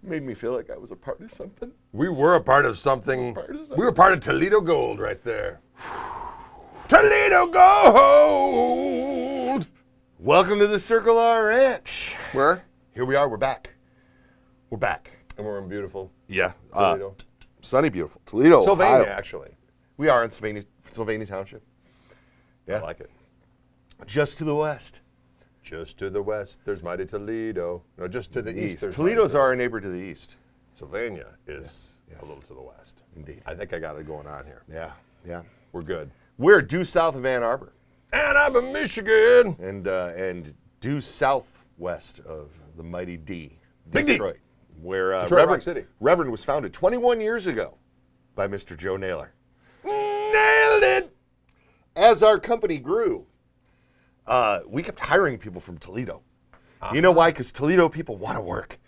Made me feel like I was a part of something. We were a part of something. We were part of Toledo Gold right there. Toledo Gold! Welcome to the Circle R Ranch. Where? Here we are, we're back. We're back. And we're in beautiful Toledo. Sunny, beautiful. Toledo, Sylvania, Ohio. actually. We are in Sylvania Township. Yeah. I like it. Just to the west. Just to the west, there's mighty Toledo. No, just to the east. there's Toledo's mighty our neighbor to the east. Sylvania is a little to the west. Indeed. I think I got it going on here. Yeah, yeah. We're good. We're due south of Ann Arbor. Ann Arbor, Michigan. And due southwest of the mighty D. Big D. Detroit. Where Detroit Rock City. Reverend was founded 21 years ago by Mr. Joe Naylor. Nailed it. As our company grew, we kept hiring people from Toledo. You know why? Because Toledo people want to work.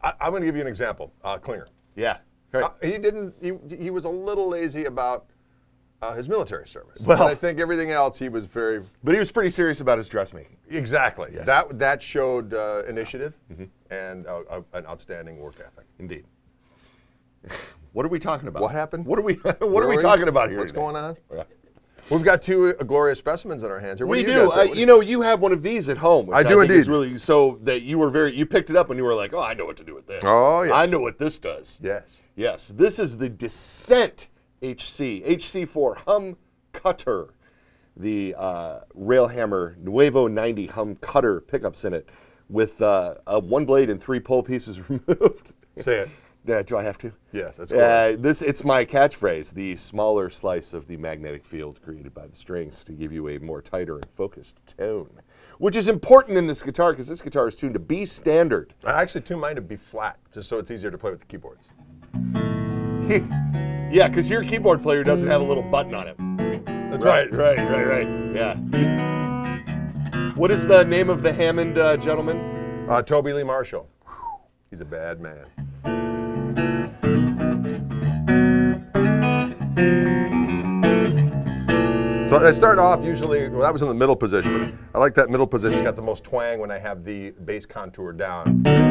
I'm going to give you an example. Klinger. Yeah. Right. He was a little lazy about his military service. Well, but I think everything else he was very. But he was pretty serious about his dressmaking. Exactly. Yes. That showed initiative and an outstanding work ethic. Indeed. What are we talking about? What happened? What are we talking about here? What's today? going on? Yeah. We've got two glorious specimens in our hands here. What We you do. got there? You know, you have one of these at home. Which I do think is indeed. really so that you picked it up and you were like, oh, I know what to do with this. Oh, yeah. I know what this does. Yes. Yes. This is the Descent HC, HC4 Hum Cutter, the Railhammer Nuevo 90 Hum Cutter pickups in it with a one blade and 3 pole pieces removed. Say it. Do I have to? Yes, that's good. It's my catchphrase, the smaller slice of the magnetic field created by the strings to give you a more tighter and focused tone, which is important in this guitar because this guitar is tuned to B standard. I actually tune mine to be flat, just so it's easier to play with the keyboards. Yeah, because your keyboard player doesn't have a little button on it. That's Right. Yeah. What is the name of the Hammond gentleman? Toby Lee Marshall. He's a bad man. So I start off usually, well, that was in the middle position, but I like that middle position. It's got the most twang when I have the bass contour down. Then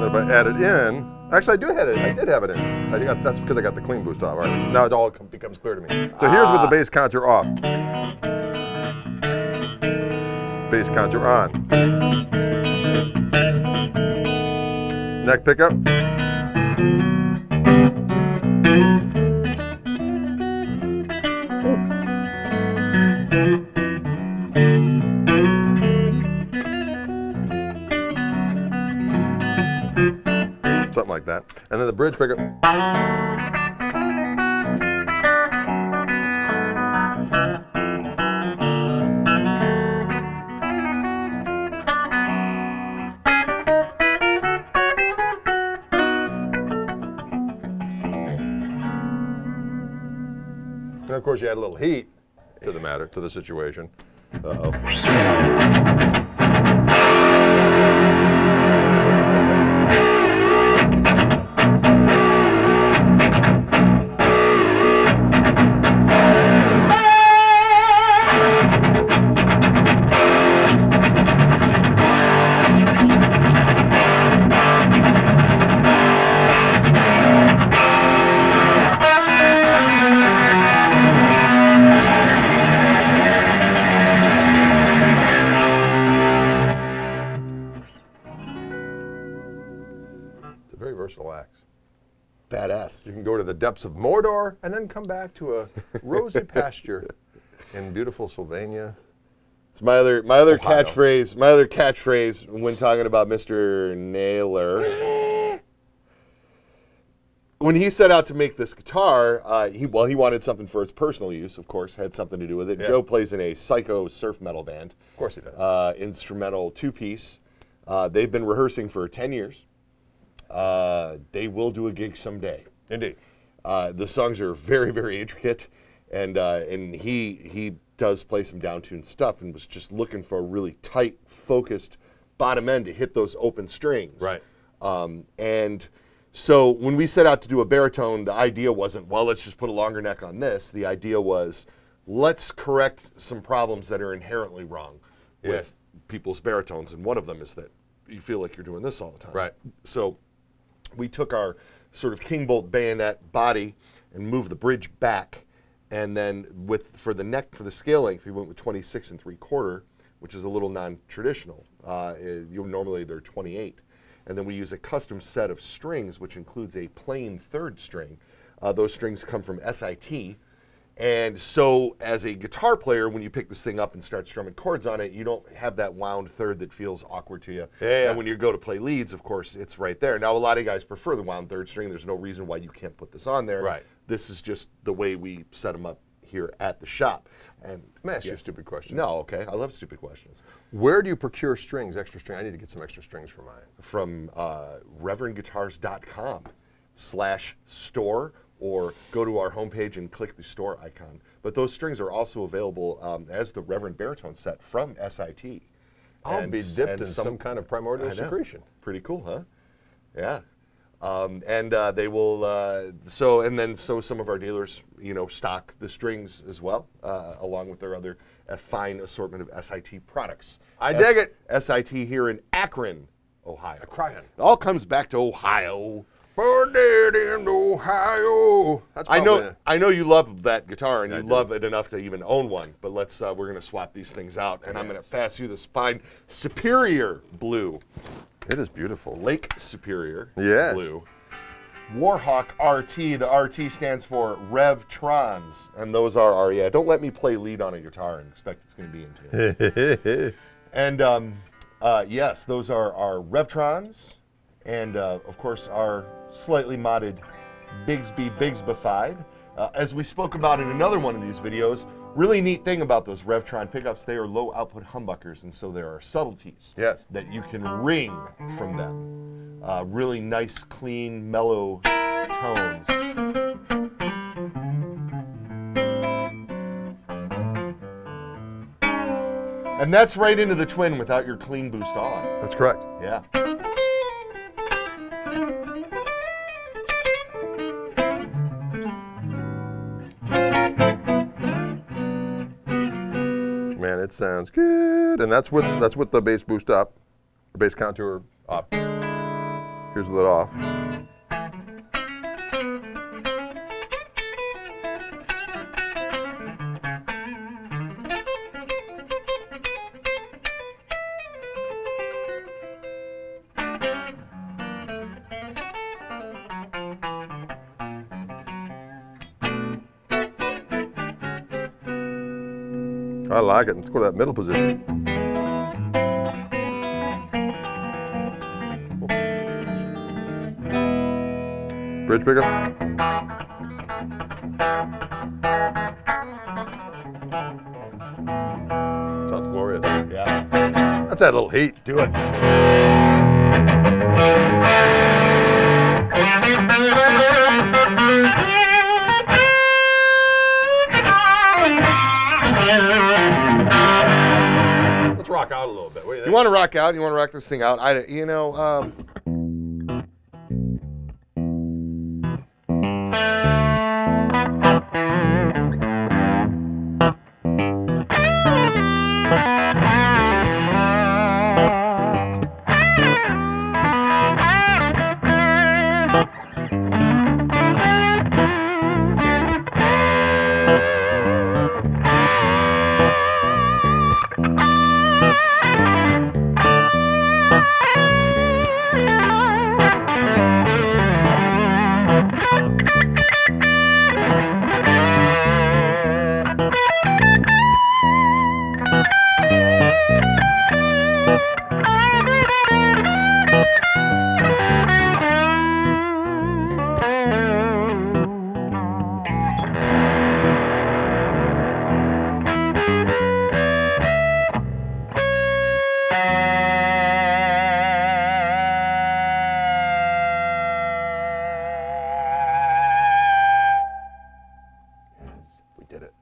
if I add it in, actually I did have it in. I think that's because I got the clean boost off. All right, now it all becomes clear to me. So here's with the bass contour off. Bass contour on. Neck pickup. Something like that. And then the bridge pickup. And of course you add a little heat to the situation. Uh-oh. Very versatile axe. Badass. You can go to the depths of Mordor and then come back to a rosy pasture in beautiful Sylvania. It's my other Ohio. catchphrase. My other catchphrase when talking about Mr. Naylor. When he set out to make this guitar, he wanted something for its personal use. Of course, had something to do with it. Yeah. Joe plays in a psycho surf metal band. Of course he does. Instrumental 2-piece. They've been rehearsing for 10 years. They will do a gig someday. Indeed. The songs are very, very intricate, and he does play some down-tuned stuff, and was just looking for a really tight, focused bottom end to hit those open strings. Right. And So when we set out to do a baritone, the idea wasn't, well, let's just put a longer neck on this. The idea was, let's correct some problems that are inherently wrong with people's baritones. And one of them is that you feel like you're doing this all the time. Right. So we took our sort of king bolt bayonet body and moved the bridge back. And then for the neck, for the scale length, we went with 26 3/4, which is a little non-traditional. Normally they're 28. And then we use a custom set of strings, which includes a plain third string. Those strings come from SIT. And so as a guitar player, when you pick this thing up and start strumming chords on it, you don't have that wound third that feels awkward to you. Yeah. And when you go to play leads, of course, it's right there. Now, a lot of guys prefer the wound third string. There's no reason why you can't put this on there. Right. This is just the way we set them up here at the shop. And Let me ask you a stupid question. No, okay. I love stupid questions. Where do you procure strings, extra string? I need to get some extra strings for mine. From reverendguitars.com/store, or go to our homepage and click the store icon. But those strings are also available as the Reverend Baritone set from SIT. I'll be dipped in some kind of primordial secretion. Pretty cool, huh? Yeah. They will, so some of our dealers, stock the strings as well, along with their other fine assortment of SIT products. I dig it. SIT here in Akron, Ohio. Akron. It all comes back to Ohio. Born dead in Ohio. That's I know you love that guitar, and I you do. love it enough to even own one. But we're gonna swap these things out, and I'm gonna pass you this fine Superior blue. It is beautiful. Lake Superior Yes. blue. Warhawk RT. The RT stands for Revtrons, and those are our Don't let me play lead on a guitar and expect it's going to be into it. And yes, those are our Revtrons, and of course our slightly modded Bigsbyfied. As we spoke about in another one of these videos, really neat thing about those Revtron pickups, they are low output humbuckers, and so there are subtleties that you can ring from them. Really nice, clean, mellow tones. And that's right into the twin without your clean boost on. That's correct. Yeah. Man, it sounds good. And that's with the bass boost up, the bass contour up. Here's the lid off. I like it. Let's go to that middle position. Bridge pickup. Sounds glorious. Yeah. That's that little heat. Do it. Let's rock out a little bit. What do you think? You want to rock out? You want to rock this thing out? We did it.